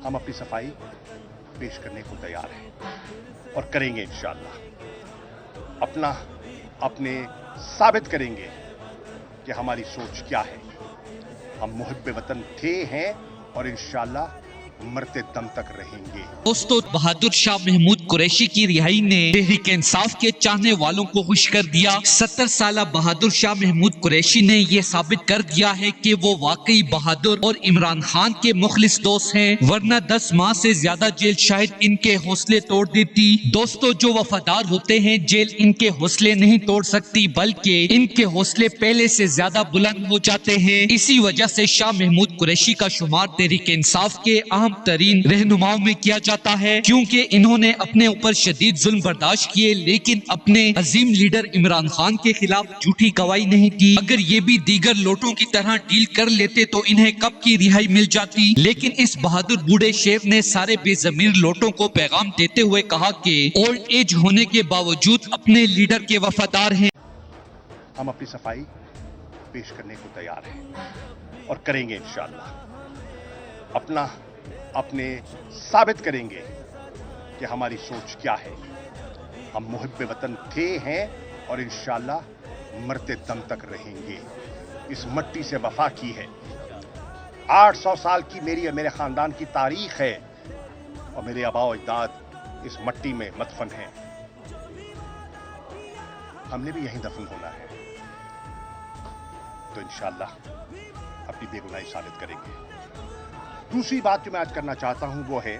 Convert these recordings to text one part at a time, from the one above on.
हम अपनी सफाई पेश करने को तैयार हैं और करेंगे इंशाअल्लाह। अपने साबित करेंगे कि हमारी सोच क्या है। हम मुहिब्बे वतन थे, हैं और इंशाअल्लाह मरते दम तक रहेंगे। दोस्तों, बहादुर शाह महमूद कुरैशी की रिहाई ने तहरीक इंसाफ के चाहने वालों को खुश कर दिया। 70 साल बहादुर शाह महमूद कुरैशी ने यह साबित कर दिया है कि वो वाकई बहादुर और इमरान खान के मुखलिस दोस्त हैं, वरना 10 माह से ज्यादा जेल शायद इनके हौसले तोड़ देती। दोस्तों, जो वफादार होते हैं, जेल इनके हौसले नहीं तोड़ सकती, बल्कि इनके हौसले पहले से ज्यादा बुलंद हो जाते हैं। इसी वजह से शाह महमूद कुरैशी का शुमार तहरीक इंसाफ के अहम तरीन रहनुमाओं में किया जाता है, क्योंकि इन्होंने अपने ऊपर शदीद जुल्म बर्दाश्त किए, लेकिन अपने अजीम लीडर इमरान खान के खिलाफ झूठी गवाही नहीं की। अगर ये भी दीगर लोटों की तरह डील कर लेते तो इन्हें कब की रिहाई मिल जाती। लेकिन इस बहादुर बूढ़े शेर ने सारे बेजमीर लोटों को पैगाम देते हुए कहा कि ओल्ड एज होने के बावजूद अपने लीडर के वफादार हैं। हम अपनी सफाई पेश करने को तैयार हैं और करेंगे इंशाअल्लाह। अपने साबित करेंगे कि हमारी सोच क्या है। हम मुहिब्बे वतन थे, हैं और इंशाअल्लाह मरते दम तक रहेंगे। इस मट्टी से वफा की है। 800 साल की मेरी और मेरे खानदान की तारीख है और मेरे आबाओ अजदाद इस मट्टी में मदफन हैं। हमने भी यहीं दफन होना है, तो इंशाअल्लाह अपनी बेगुनाही साबित करेंगे। दूसरी बात जो मैं आज करना चाहता हूं वो है,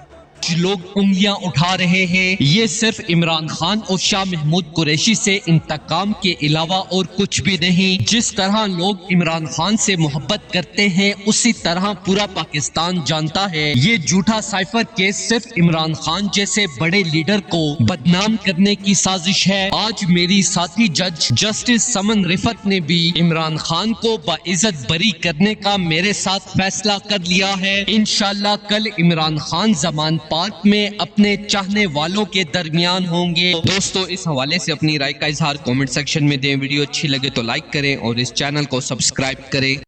लोग उंगलियां उठा रहे हैं, ये सिर्फ इमरान खान और शाह महमूद कुरैशी से इंतकाम के अलावा और कुछ भी नहीं। जिस तरह लोग इमरान खान से मोहब्बत करते हैं, उसी तरह पूरा पाकिस्तान जानता है ये झूठा साइफर केस सिर्फ इमरान खान जैसे बड़े लीडर को बदनाम करने की साजिश है। आज मेरी साथी जज जस्टिस समन रिफत ने भी इमरान खान को बाइज्जत बरी करने का मेरे साथ फैसला कर लिया है। इंशाअल्लाह कल इमरान खान जमान पार्क में अपने चाहने वालों के दरमियान होंगे। दोस्तों, इस हवाले से अपनी राय का इजहार कमेंट सेक्शन में दें। वीडियो अच्छी लगे तो लाइक करें और इस चैनल को सब्सक्राइब करें।